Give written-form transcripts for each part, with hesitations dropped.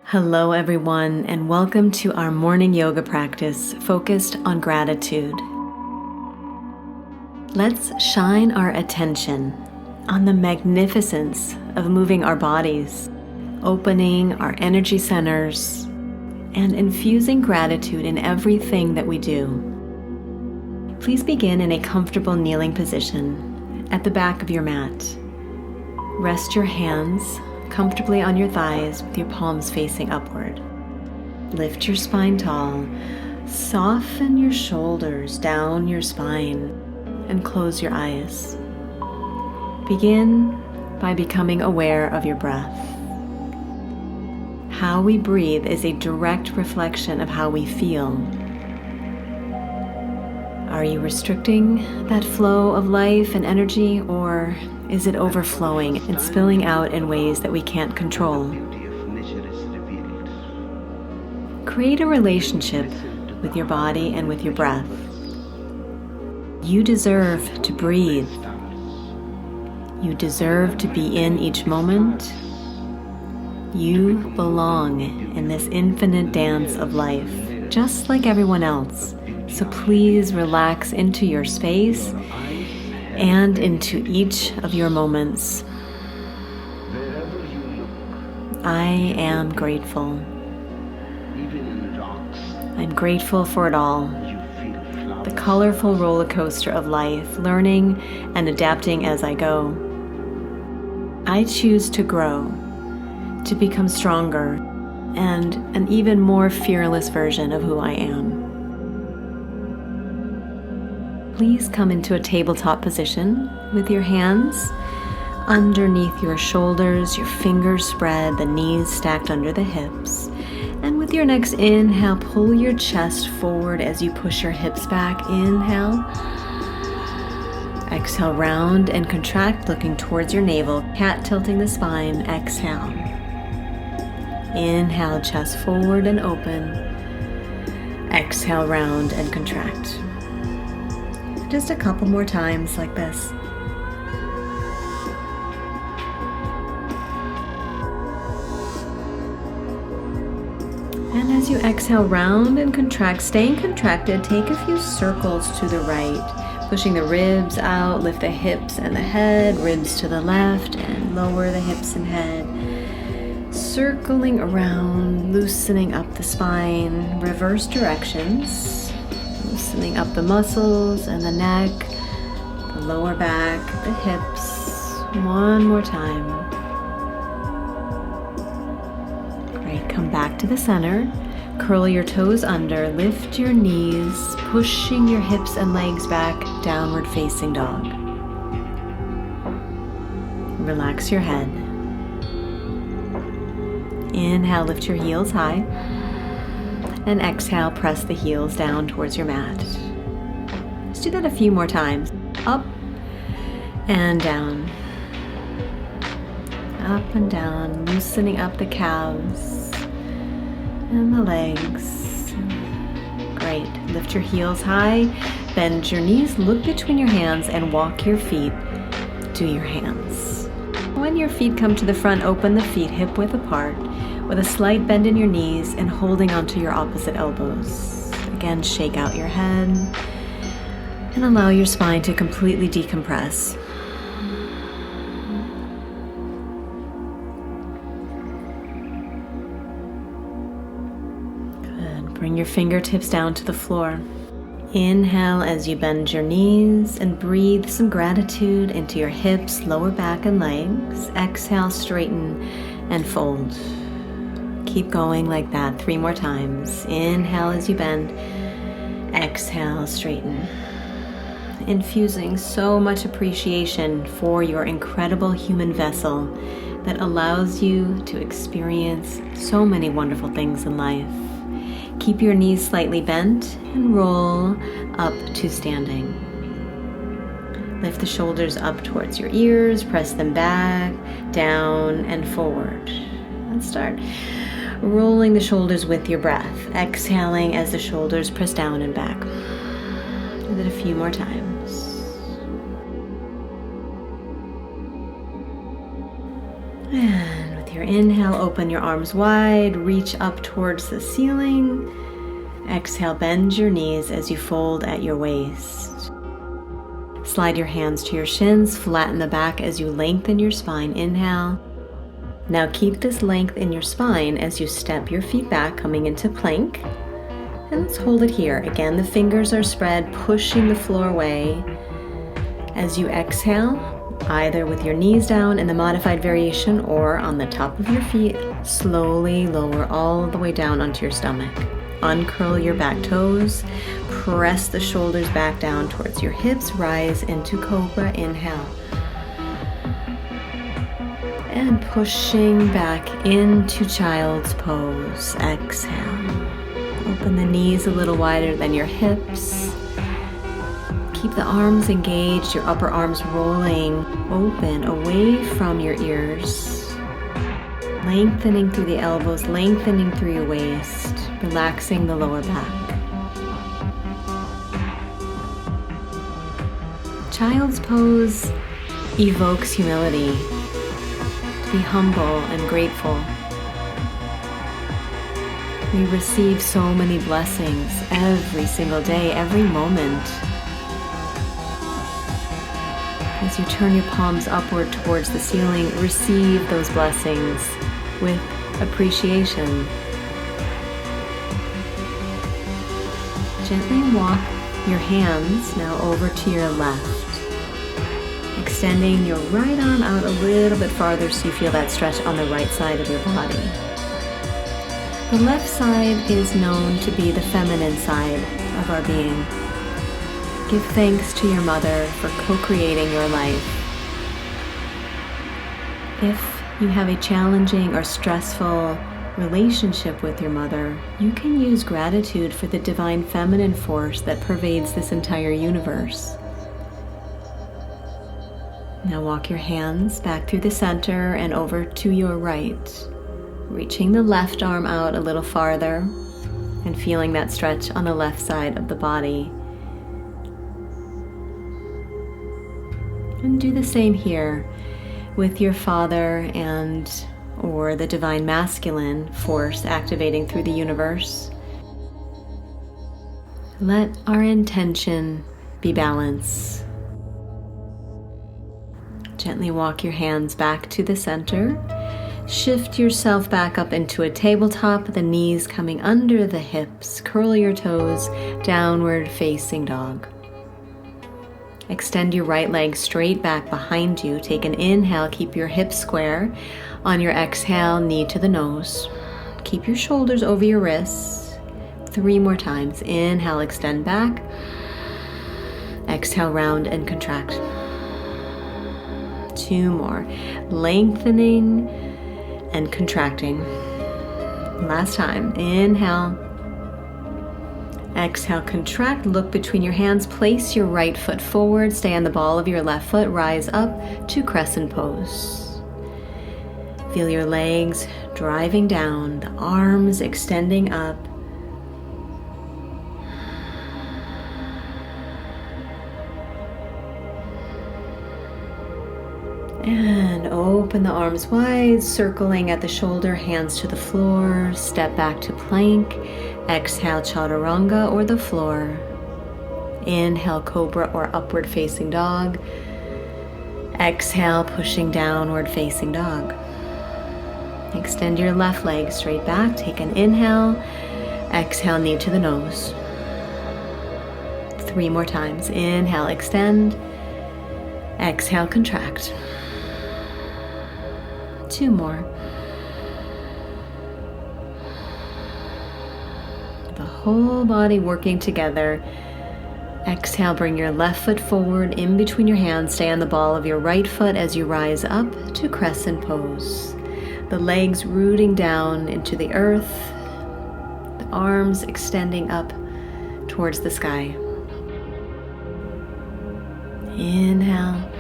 Hello everyone, and welcome to our morning yoga practice focused on gratitude. Let's shine our attention on the magnificence of moving our bodies, opening our energy centers, and infusing gratitude in everything that we do. Please begin in a comfortable kneeling position at the back of your mat. Rest your hands comfortably on your thighs with your palms facing upward. Lift your spine tall, soften your shoulders down your spine, and close your eyes. Begin by becoming aware of your breath. How we breathe is a direct reflection of how we feel. Are you restricting that flow of life and energy, or is it overflowing and spilling out in ways that we can't control? Create a relationship with your body and with your breath. You deserve to breathe. You deserve to be in each moment. You belong in this infinite dance of life, just like everyone else. So please relax into your space and into each of your moments. I am grateful. I'm grateful for it all. The colorful roller coaster of life, learning and adapting as I go. I choose to grow, to become stronger, and an even more fearless version of who I am. Please come into a tabletop position with your hands underneath your shoulders, your fingers spread, the knees stacked under the hips. And with your next inhale, pull your chest forward as you push your hips back. Inhale. Exhale, round and contract, looking towards your navel. Cat tilting the spine. Exhale. Inhale, chest forward and open. Exhale, round and contract. Just a couple more times like this. And as you exhale, round and contract, staying contracted, take a few circles to the right, pushing the ribs out, lift the hips and the head, ribs to the left, and lower the hips and head. Circling around, loosening up the spine, reverse directions. Loosening up the muscles and the neck, the lower back, the hips. One more time. Great, come back to the center. Curl your toes under, lift your knees, pushing your hips and legs back, downward facing dog. Relax your head. Inhale, lift your heels high. And exhale, press the heels down towards your mat. Let's do that a few more times. Up and down. Up and down, loosening up the calves and the legs. Great. Lift your heels high, bend your knees, look between your hands, and walk your feet to your hands. When your feet come to the front, open the feet hip width apart, with a slight bend in your knees and holding onto your opposite elbows. Again, shake out your head and allow your spine to completely decompress. Good. Bring your fingertips down to the floor. Inhale as you bend your knees and breathe some gratitude into your hips, lower back, and legs. Exhale, straighten and fold. Keep going like that 3 more times. Inhale as you bend. Exhale, straighten. Infusing so much appreciation for your incredible human vessel that allows you to experience so many wonderful things in life. Keep your knees slightly bent and roll up to standing. Lift the shoulders up towards your ears, press them back, down, and forward. Let's start rolling the shoulders with your breath, exhaling as the shoulders press down and back. Do that a few more times. And with With your inhale, open your arms wide, reach up towards the ceiling. Exhale, bend your knees as you fold at your waist. Slide your hands to your shins, flatten the back as you lengthen your spine. Inhale. Now keep this length in your spine as you step your feet back, coming into plank. And let's hold it here. Again, the fingers are spread, pushing the floor away. As you exhale, either with your knees down in the modified variation or on the top of your feet, slowly lower all the way down onto your stomach. Uncurl your back toes, press the shoulders back down towards your hips, rise into Cobra. Inhale. And pushing back into Child's Pose. Exhale. Open the knees a little wider than your hips. Keep the arms engaged, your upper arms rolling open away from your ears. Lengthening through the elbows, lengthening through your waist, relaxing the lower back. Child's Pose evokes humility, to be humble and grateful. We receive so many blessings every single day, every moment. As you turn your palms upward towards the ceiling, receive those blessings with appreciation. Gently walk your hands now over to your left, extending your right arm out a little bit farther so you feel that stretch on the right side of your body. The left side is known to be the feminine side of our being. Give thanks to your mother for co-creating your life. If you have a challenging or stressful relationship with your mother, you can use gratitude for the divine feminine force that pervades this entire universe. Now walk your hands back through the center and over to your right, reaching the left arm out a little farther and feeling that stretch on the left side of the body. And do the same here with your father and or the divine masculine force activating through the universe. Let our intention be balance. Gently walk your hands back to the center. Shift yourself back up into a tabletop, the knees coming under the hips. Curl your toes, downward facing dog. Extend your right leg straight back behind you. Take an inhale, keep your hips square. On your exhale, knee to the nose. Keep your shoulders over your wrists. 3 more times. Inhale, extend back. Exhale, round and contract. 2 more. Lengthening and contracting. Last time. Inhale. Exhale, contract, look between your hands, place your right foot forward, stay on the ball of your left foot, rise up to crescent pose. Feel your legs driving down, the arms extending up. And open the arms wide, circling at the shoulder, hands to the floor, step back to plank. Exhale, chaturanga or the floor. Inhale, cobra or upward facing dog. Exhale, pushing downward facing dog. Extend your left leg straight back. Take an inhale. Exhale, knee to the nose. 3 more times. Inhale, extend. Exhale, contract. 2 more. The whole body working together. Exhale, bring your left foot forward in between your hands. Stay on the ball of your right foot as you rise up to crescent pose. The legs rooting down into the earth. The arms extending up towards the sky. Inhale.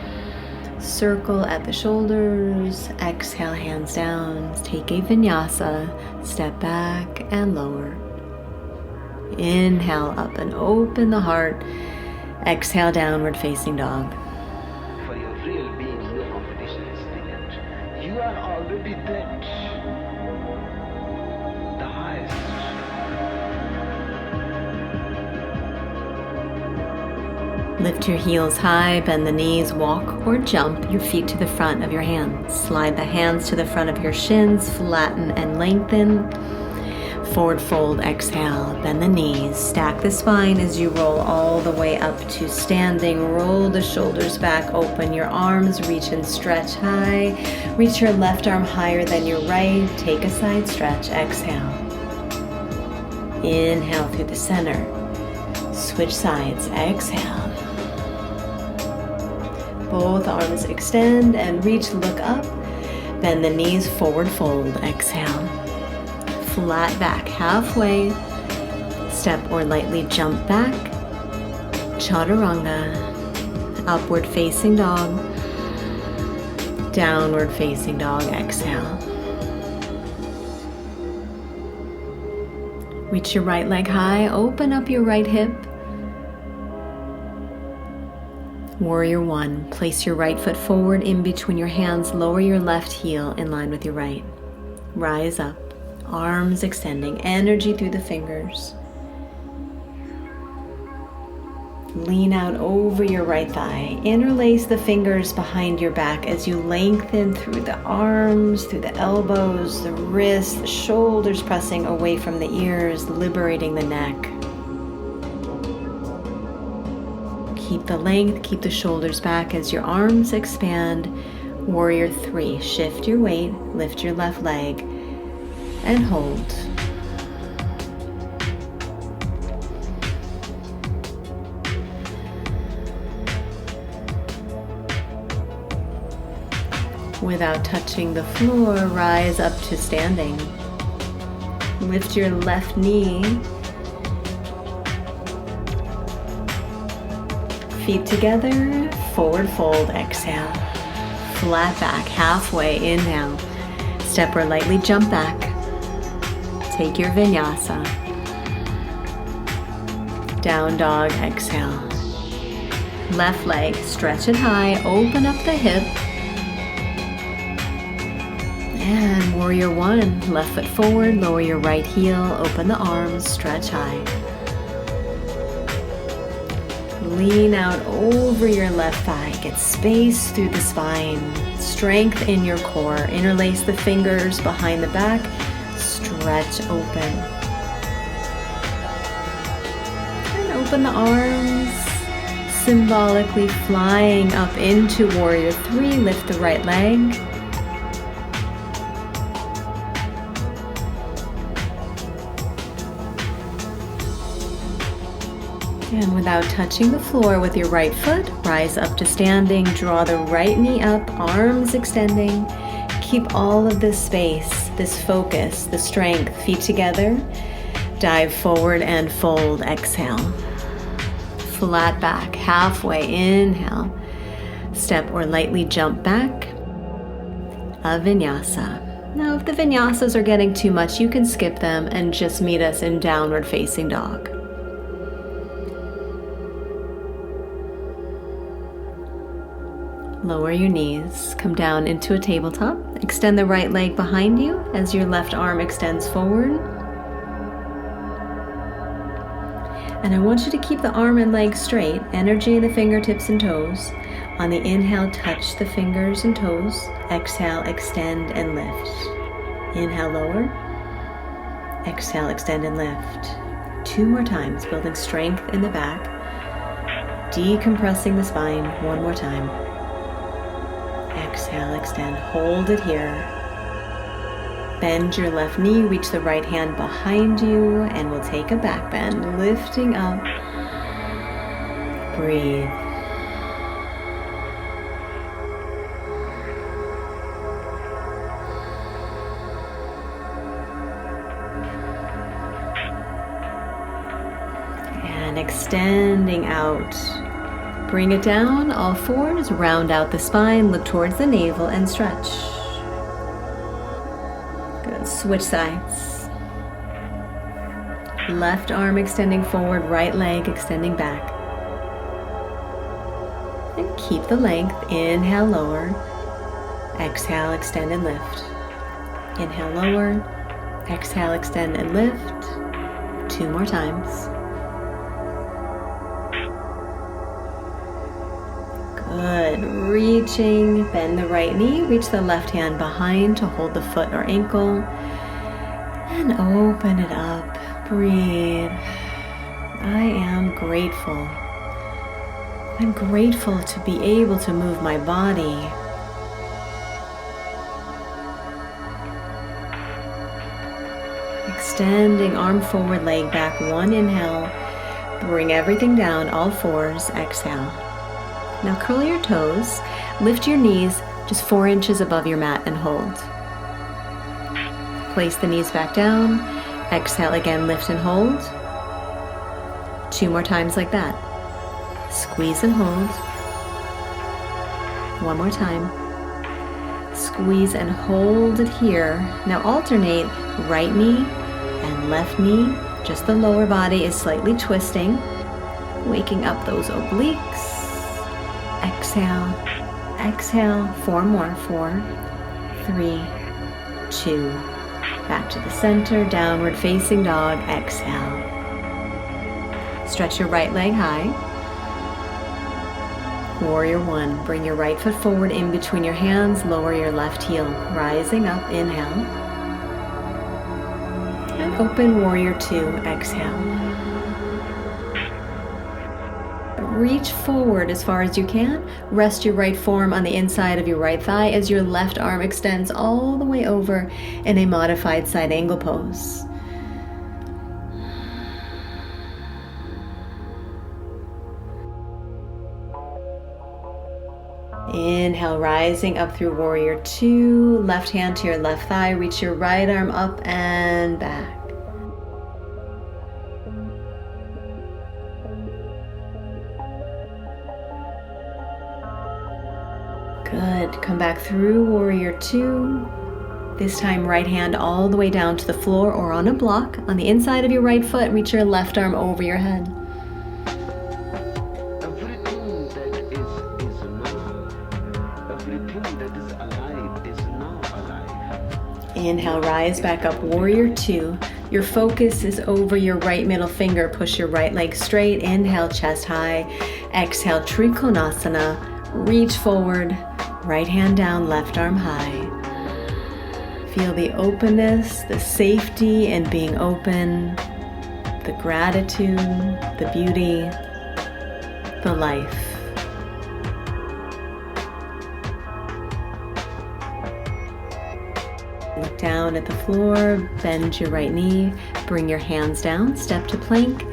Circle at the shoulders. Exhale, hands down. Take a vinyasa. Step back and lower. Inhale up and open the heart. Exhale, downward facing dog. For your real being, no competition is needed. You are already that. Lift your heels high, bend the knees, walk or jump your feet to the front of your hands. Slide the hands to the front of your shins, flatten and lengthen. Forward fold, exhale, bend the knees, stack the spine as you roll all the way up to standing. Roll the shoulders back, open your arms, reach and stretch high. Reach your left arm higher than your right. Take a side stretch, exhale. Inhale through the center. Switch sides, exhale. Both arms extend and reach, look up. Bend the knees, forward fold, exhale. Flat back, halfway. Step or lightly jump back. Chaturanga. Upward facing dog. Downward facing dog, exhale. Reach your right leg high, open up your right hip. Warrior one, place your right foot forward in between your hands, lower your left heel in line with your right. Rise up, arms extending, energy through the fingers. Lean out over your right thigh, interlace the fingers behind your back as you lengthen through the arms, through the elbows, the wrists, the shoulders pressing away from the ears, liberating the neck. Keep the length, keep the shoulders back as your arms expand. Warrior three, shift your weight, lift your left leg, and hold. Without touching the floor, rise up to standing. Lift your left knee. Feet together, forward fold, exhale. Flat back, halfway, inhale. Step or lightly jump back. Take your vinyasa. Down dog, exhale. Left leg, stretch it high, open up the hip. And warrior one, left foot forward, lower your right heel, open the arms, stretch high. Lean out over your left thigh, get space through the spine, strength in your core, interlace the fingers behind the back, stretch open. And open the arms, symbolically flying up into warrior three, lift the right leg. And without touching the floor with your right foot, rise up to standing, draw the right knee up, arms extending. Keep all of this space, this focus, the strength, feet together. Dive forward and fold, exhale. Flat back, halfway, inhale. Step or lightly jump back. A vinyasa. Now if the vinyasas are getting too much, you can skip them and just meet us in downward facing dog. Lower your knees, come down into a tabletop. Extend the right leg behind you as your left arm extends forward. And I want you to keep the arm and leg straight, energy in the fingertips and toes. On the inhale, touch the fingers and toes. Exhale, extend and lift. Inhale, lower. Exhale, extend and lift. 2 more times, building strength in the back. Decompressing the spine. 1 more time. Exhale, extend, hold it here. Bend your left knee, reach the right hand behind you, and we'll take a back bend, lifting up. Breathe. And extending out. Bring it down, all fours, round out the spine, look towards the navel and stretch. Good, switch sides. Left arm extending forward, right leg extending back. And keep the length, inhale, lower. Exhale, extend and lift. Inhale, lower. Exhale, extend and lift. 2 more times. Good. Reaching, bend the right knee, reach the left hand behind to hold the foot or ankle, and open it up. Breathe. I am grateful. I'm grateful to be able to move my body. Extending arm forward, leg back. One inhale. Bring everything down, all fours. Exhale. Now curl your toes. Lift your knees just 4 inches above your mat and hold. Place the knees back down. Exhale again, lift and hold. 2 more times like that. Squeeze and hold. 1 more time. Squeeze and hold it here. Now alternate right knee and left knee. Just the lower body is slightly twisting. Waking up those obliques. Exhale. Exhale. 4 more. 4, 3, 2. Back to the center. Downward facing dog. Exhale. Stretch your right leg high. Warrior 1. Bring your right foot forward in between your hands. Lower your left heel. Rising up. Inhale. And open Warrior 2. Exhale. Reach forward as far as you can. Rest your right forearm on the inside of your right thigh as your left arm extends all the way over in a modified side angle pose. Inhale, rising up through Warrior 2. Left hand to your left thigh. Reach your right arm up and back. Good. Come back through Warrior 2. This time right hand all the way down to the floor or on a block. On the inside of your right foot, reach your left arm over your head. Everything that is now. Everything that is alive is now alive. Inhale, rise back up, Warrior 2. Your focus is over your right middle finger. Push your right leg straight. Inhale, chest high. Exhale, Trikonasana. Reach forward. Right hand down, left arm high. Feel the openness, the safety in being open, the gratitude, the beauty, the life. Look down at the floor, bend your right knee, bring your hands down, step to plank.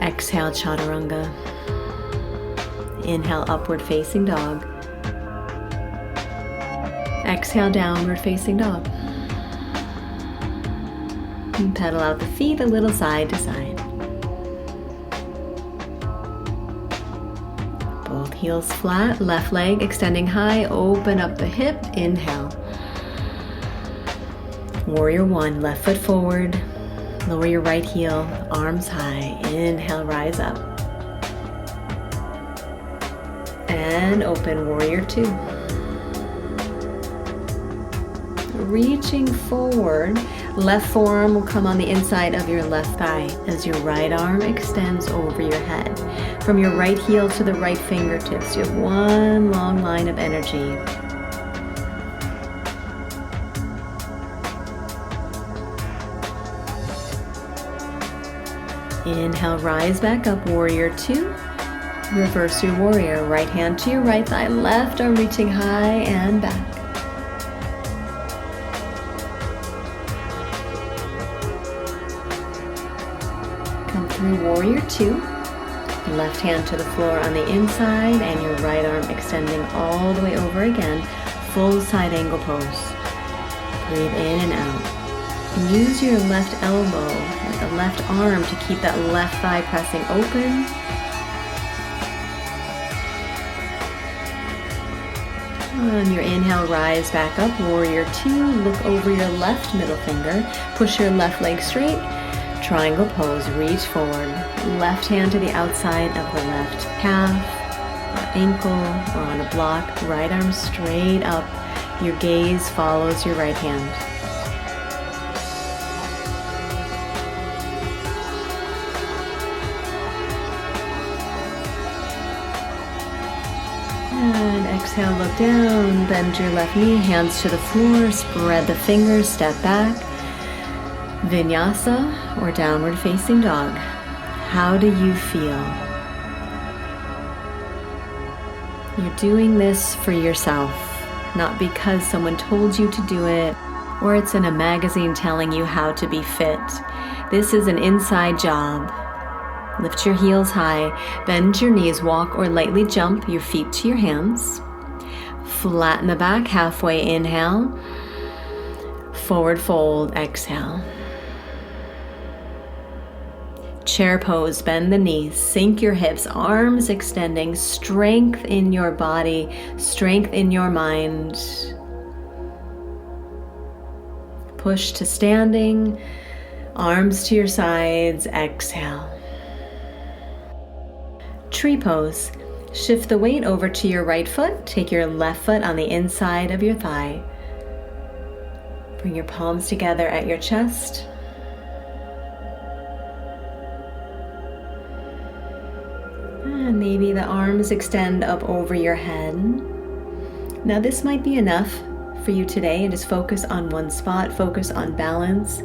Exhale, Chaturanga. Inhale, upward facing dog. Exhale, downward facing dog. And pedal out the feet a little side to side. Both heels flat, left leg extending high, open up the hip, inhale. Warrior 1, left foot forward, lower your right heel, arms high, inhale, rise up. And open Warrior 2. Reaching forward, left forearm will come on the inside of your left thigh as your right arm extends over your head. From your right heel to the right fingertips, you have one long line of energy. Inhale, rise back up, Warrior 2. Reverse your warrior, right hand to your right thigh, left arm reaching high and back. Come through Warrior 2. Left hand to the floor on the inside and your right arm extending all the way over again. Full side angle pose. Breathe in and out. Use your left elbow and the left arm to keep that left thigh pressing open. On your inhale, rise back up, Warrior 2. Look over your left middle finger. Push your left leg straight. Triangle pose, reach forward. Left hand to the outside of the left calf or ankle or on a block. Right arm straight up. Your gaze follows your right hand. And exhale, look down, bend your left knee, hands to the floor, spread the fingers, step back. Vinyasa or downward facing dog. How do you feel? You're doing this for yourself, not because someone told you to do it or it's in a magazine telling you how to be fit. This is an inside job. Lift your heels high, bend your knees, walk or lightly jump your feet to your hands. Flatten the back, halfway inhale. Forward fold, exhale. Chair pose, bend the knees, sink your hips, arms extending, strength in your body, strength in your mind. Push to standing, arms to your sides, exhale. Tree pose. Shift the weight over to your right foot. Take your left foot on the inside of your thigh. Bring your palms together at your chest. And maybe the arms extend up over your head. Now this might be enough for you today, and just focus on one spot, focus on balance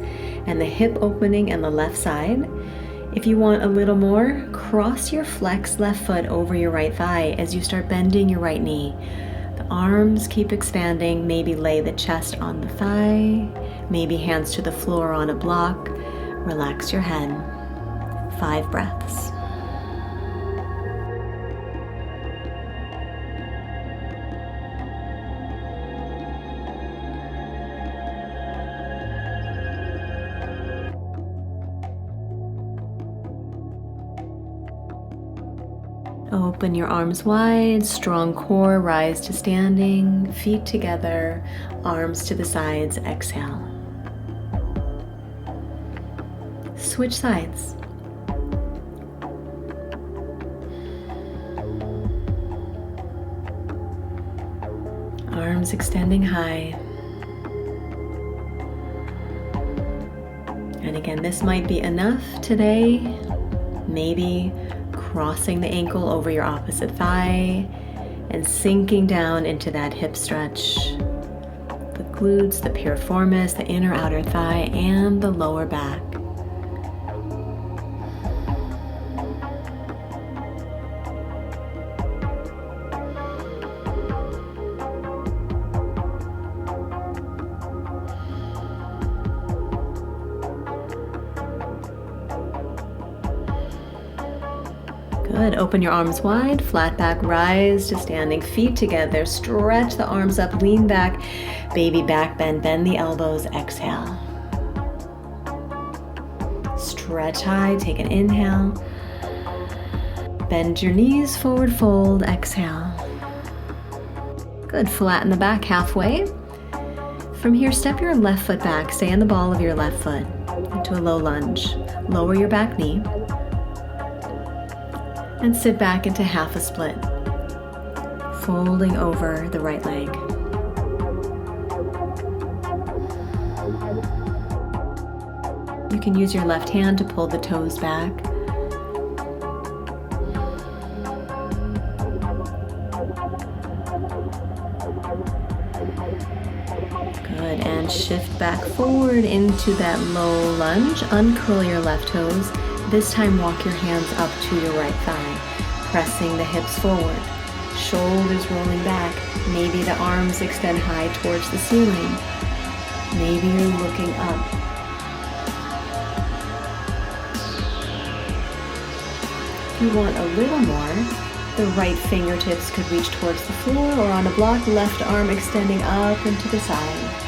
and the hip opening and the left side. If you want a little more, cross your flexed left foot over your right thigh as you start bending your right knee. The arms keep expanding, maybe lay the chest on the thigh, maybe hands to the floor on a block. Relax your head. 5 breaths. Open your arms wide, strong core, rise to standing, feet together, arms to the sides, exhale. Switch sides. Arms extending high. And again, this might be enough today. Maybe crossing the ankle over your opposite thigh and sinking down into that hip stretch. The glutes, the piriformis, the inner outer thigh, and the lower back. Good. Open your arms wide, flat back, rise to standing, feet together, stretch the arms up, lean back, baby back bend, bend the elbows, exhale. Stretch high, take an inhale. Bend your knees, forward fold, exhale. Good. Flatten the back halfway. From here, step your left foot back, stay on the ball of your left foot into a low lunge. Lower your back knee. And sit back into half a split, folding over the right leg. You can use your left hand to pull the toes back. Good, and shift back forward into that low lunge. Uncurl your left toes. This time walk your hands up to your right thigh, pressing the hips forward, shoulders rolling back. Maybe the arms extend high towards the ceiling. Maybe you're looking up. If you want a little more, the right fingertips could reach towards the floor or on a block, left arm extending up and to the side.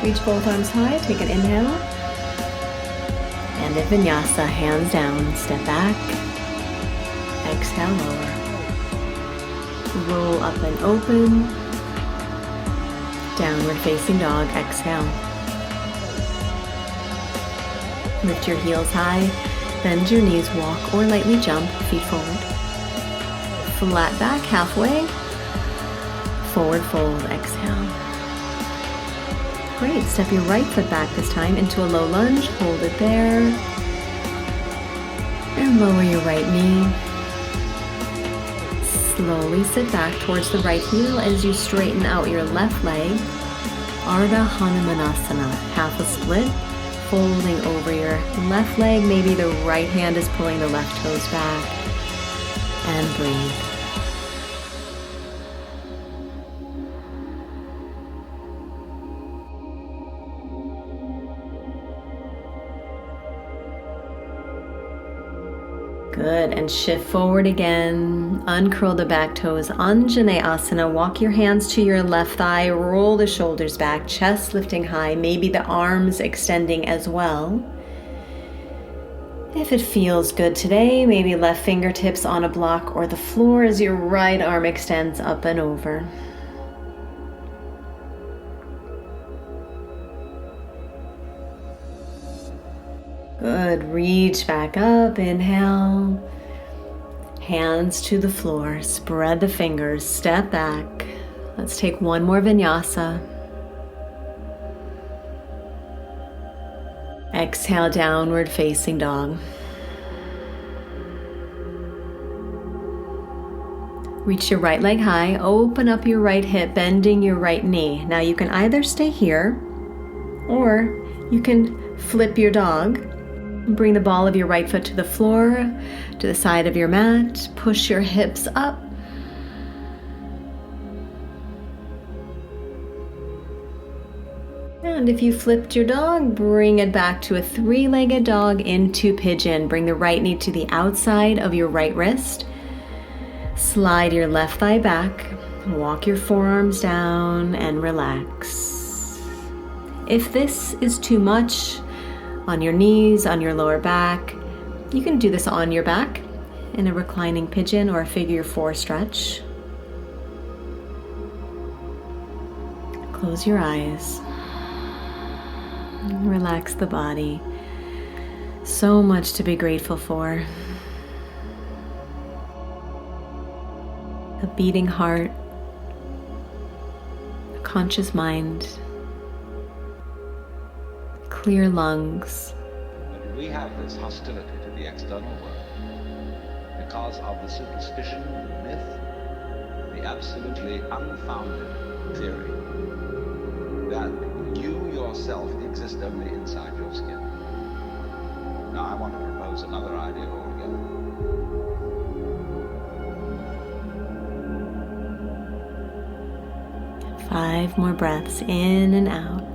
Reach both arms high, take an inhale. And in Vinyasa, hands down, step back. Exhale, lower. Roll up and open. Downward facing dog, exhale. Lift your heels high, bend your knees, walk or lightly jump, feet forward. Flat back, halfway. Forward fold, exhale. Great. Step your right foot back this time into a low lunge. Hold it there. And lower your right knee. Slowly sit back towards the right heel as you straighten out your left leg. Ardha Hanumanasana, half a split, folding over your left leg. Maybe the right hand is pulling the left toes back. And breathe. Good, and shift forward again. Uncurl the back toes, Anjaneyasana. Walk your hands to your left thigh, roll the shoulders back, chest lifting high, maybe the arms extending as well. If it feels good today, maybe left fingertips on a block or the floor as your right arm extends up and over. Good, reach back up, inhale, hands to the floor, spread the fingers, step back. Let's take one more vinyasa. Exhale, downward facing dog. Reach your right leg high, open up your right hip, bending your right knee. Now you can either stay here or you can flip your dog. Bring the ball of your right foot to the floor, to the side of your mat. Push your hips up. And if you flipped your dog, bring it back to a three-legged dog into pigeon. Bring the right knee to the outside of your right wrist. Slide your left thigh back. Walk your forearms down and relax. If this is too much, on your knees, on your lower back, you can do this on your back in a reclining pigeon or a figure four stretch. Close your eyes. Relax the body. So much to be grateful for. A beating heart, a conscious mind, clear lungs. We have this hostility to the external world because of the superstition, the myth, the absolutely unfounded theory that you yourself exist only inside your skin. Now I want to propose another idea altogether. 5 more breaths in and out.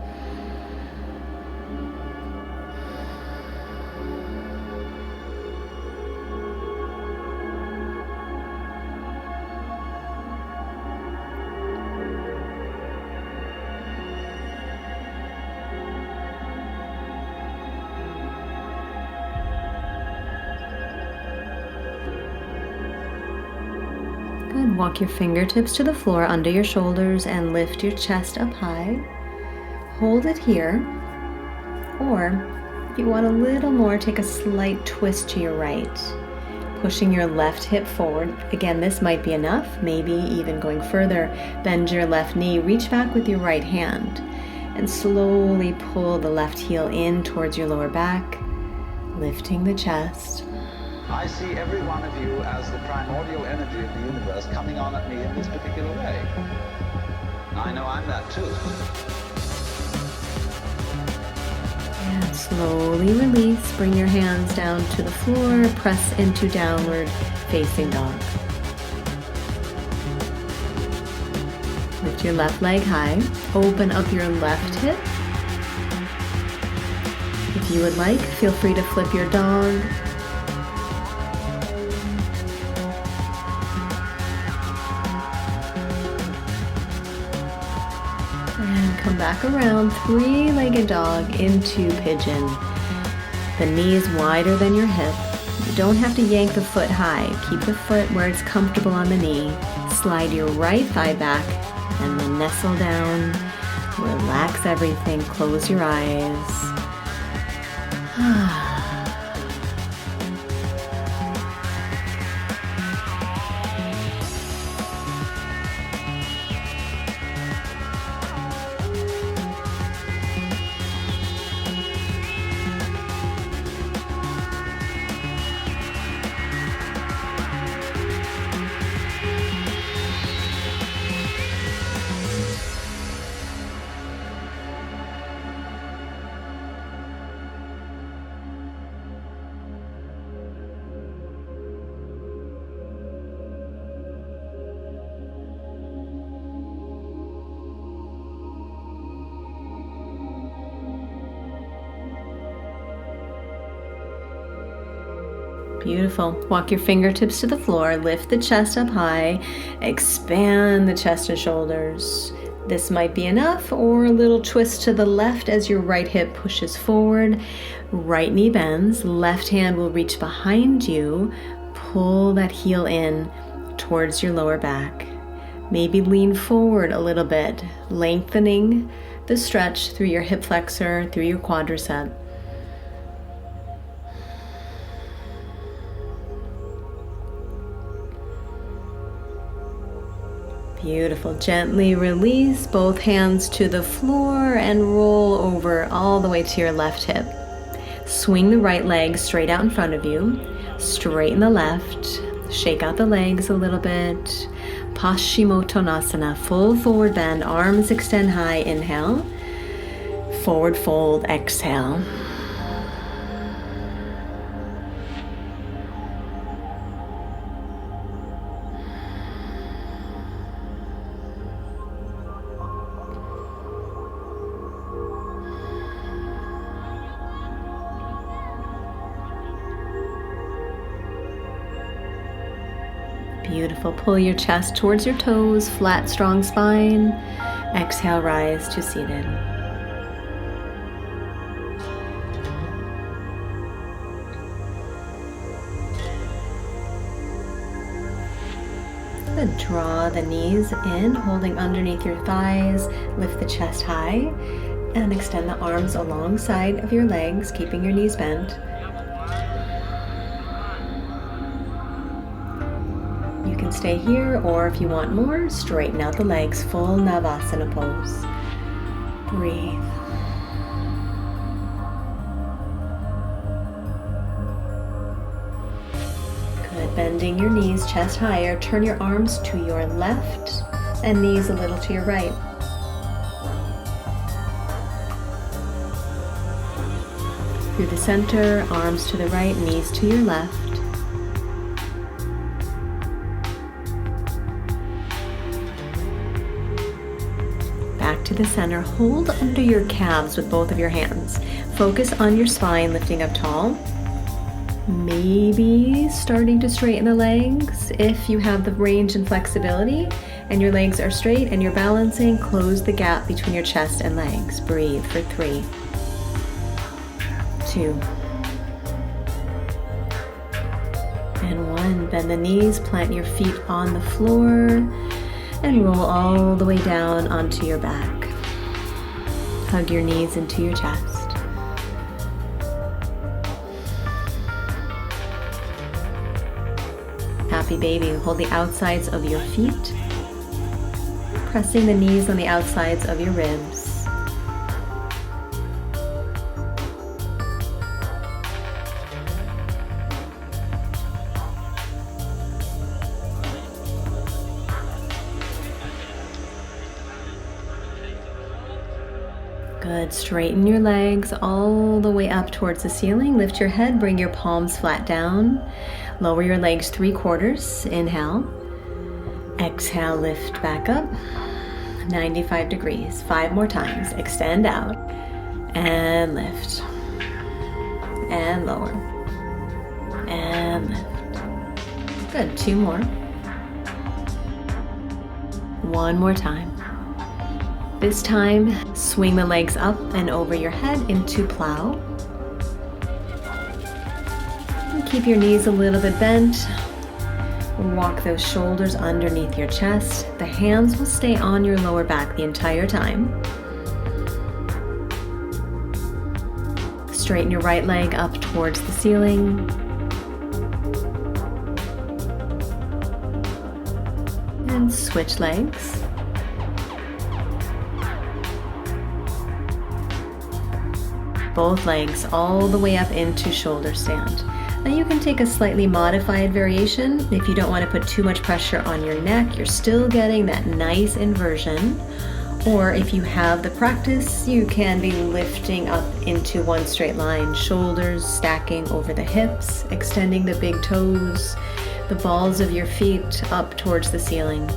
Good. Walk your fingertips to the floor under your shoulders and lift your chest up high. Hold it here. Or if you want a little more, take a slight twist to your right, pushing your left hip forward. Again, this might be enough, maybe even going further. Bend your left knee, reach back with your right hand, and slowly pull the left heel in towards your lower back, lifting the chest. I see every one of you as the primordial energy of the universe coming on at me in this particular way. I know I'm that too. And slowly release. Bring your hands down to the floor. Press into downward facing dog. Lift your left leg high. Open up your left hip. If you would like, feel free to flip your dog. Come back around, three-legged dog into pigeon. The knee is wider than your hip. You don't have to yank the foot high. Keep the foot where it's comfortable on the knee. Slide your right thigh back and then nestle down. Relax everything. Close your eyes. Beautiful. Walk your fingertips to the floor, lift the chest up high, expand the chest and shoulders. This might be enough, or a little twist to the left as your right hip pushes forward. Right knee bends, left hand will reach behind you. Pull that heel in towards your lower back. Maybe lean forward a little bit, lengthening the stretch through your hip flexor, through your quadricep. Beautiful. Gently release both hands to the floor and roll over all the way to your left hip. Swing the right leg straight out in front of you. Straighten the left. Shake out the legs a little bit. Paschimottanasana, full forward bend, arms extend high, inhale. Forward fold, exhale. Beautiful. Pull your chest towards your toes, flat, strong spine. Exhale, rise to seated. Good. Draw the knees in, holding underneath your thighs. Lift the chest high and extend the arms alongside of your legs, keeping your knees bent. You can stay here, or if you want more, straighten out the legs, full Navasana pose. Breathe. Good. Bending your knees, chest higher. Turn your arms to your left and knees a little to your right. Through the center, arms to the right, knees to your left. Back to the center. Hold under your calves with both of your hands. Focus on your spine, lifting up tall. Maybe starting to straighten the legs if you have the range and flexibility and your legs are straight and you're balancing. Close the gap between your chest and legs. Breathe for 3, 2, and 1. Bend the knees, plant your feet on the floor, and roll all the way down onto your back. Hug your knees into your chest. Happy baby. Hold the outsides of your feet, pressing the knees on the outsides of your ribs. Good. Straighten your legs all the way up towards the ceiling. Lift your head, bring your palms flat down. Lower your legs 3/4. Inhale. Exhale, lift back up. 95 degrees. 5 more times. Extend out and lift. And lower. And lift. Good. 2 more. 1 more time. This time, swing the legs up and over your head into plow. And keep your knees a little bit bent. Walk those shoulders underneath your chest. The hands will stay on your lower back the entire time. Straighten your right leg up towards the ceiling. And switch legs. Both legs all the way up into shoulder stand. Now you can take a slightly modified variation if you don't want to put too much pressure on your neck. You're still getting that nice inversion. Or if you have the practice, you can be lifting up into one straight line. Shoulders stacking over the hips, extending the big toes, the balls of your feet up towards the ceiling.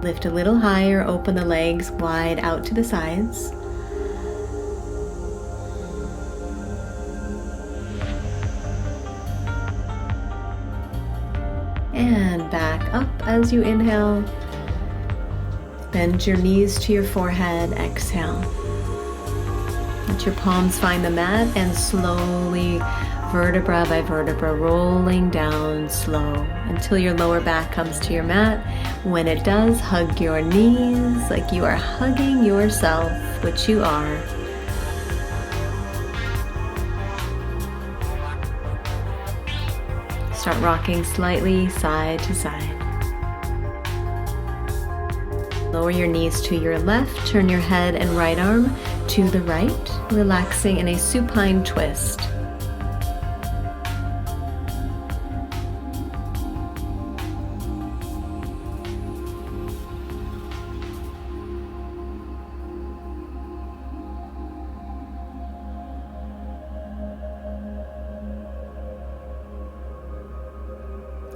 Lift a little higher, open the legs wide out to the sides. And back up as you inhale. Bend your knees to your forehead, exhale. Let your palms find the mat and slowly, vertebra by vertebra, rolling down slow until your lower back comes to your mat. When it does, hug your knees like you are hugging yourself, which you are. Start rocking slightly side to side. Lower your knees to your left, turn your head and right arm to the right, relaxing in a supine twist.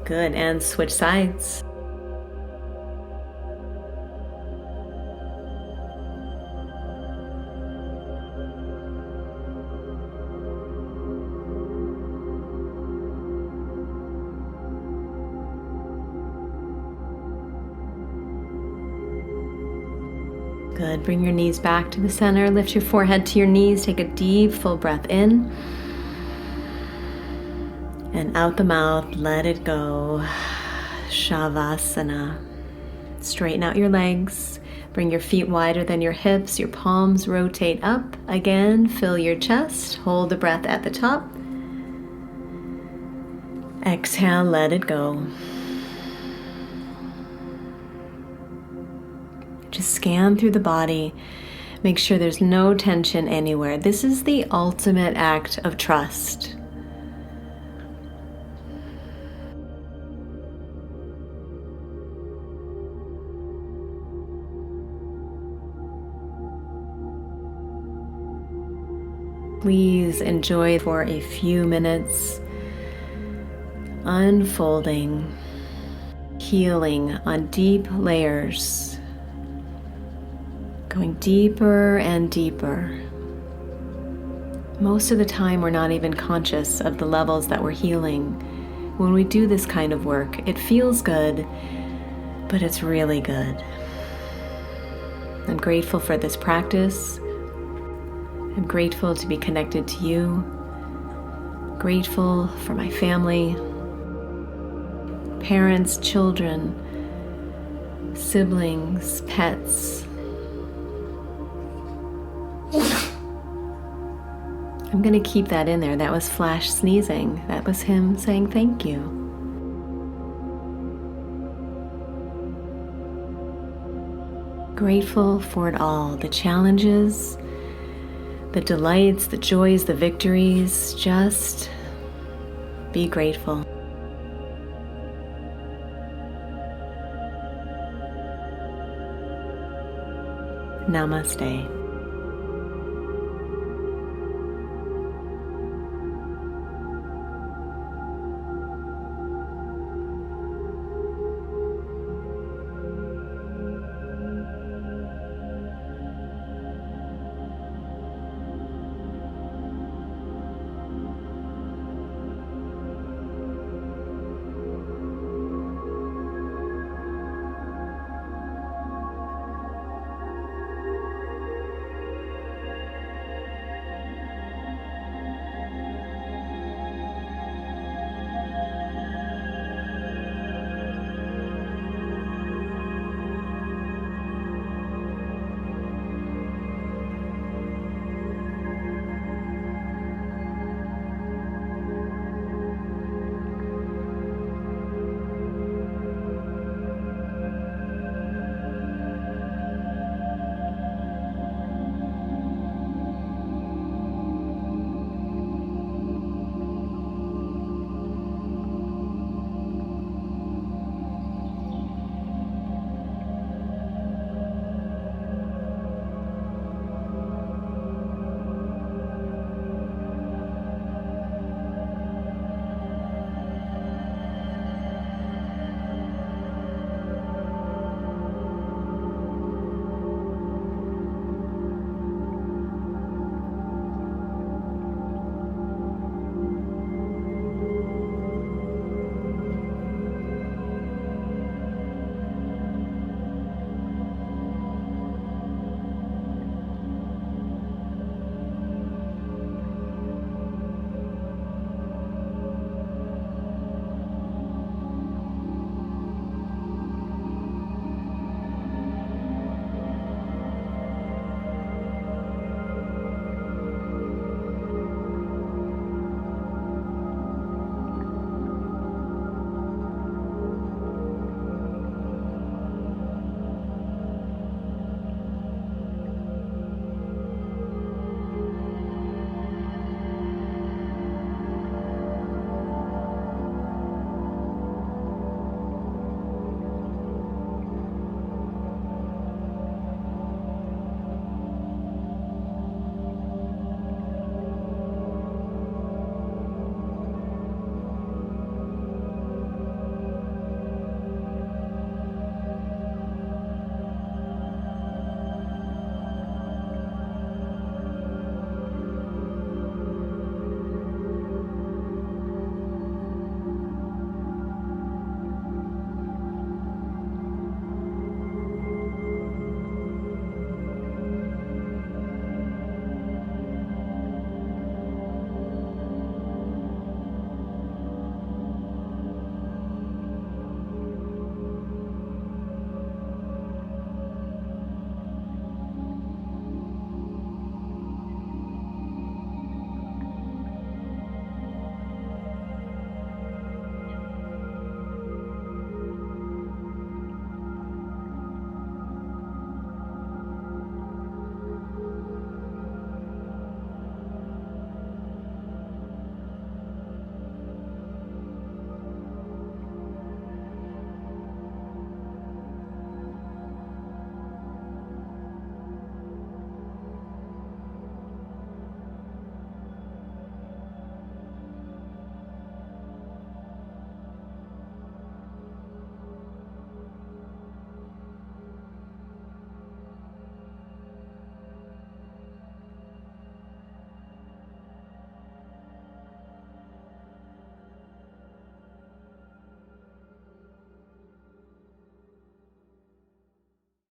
Good, and switch sides. Good, bring your knees back to the center, lift your forehead to your knees, take a deep full breath in. And out the mouth, let it go. Shavasana. Straighten out your legs. Bring your feet wider than your hips. Your palms rotate up. Again, fill your chest. Hold the breath at the top. Exhale, let it go. Just scan through the body. Make sure there's no tension anywhere. This is the ultimate act of trust. Please enjoy for a few minutes, unfolding, healing on deep layers, going deeper and deeper. Most of the time, we're not even conscious of the levels that we're healing. When we do this kind of work, it feels good, but it's really good. I'm grateful for this practice. I'm grateful to be connected to you, grateful for my family, parents, children, siblings, pets. I'm going to keep that in there. That was Flash sneezing. That was him saying thank you. Grateful for it all, the challenges, the delights, the joys, the victories. Just be grateful. Namaste.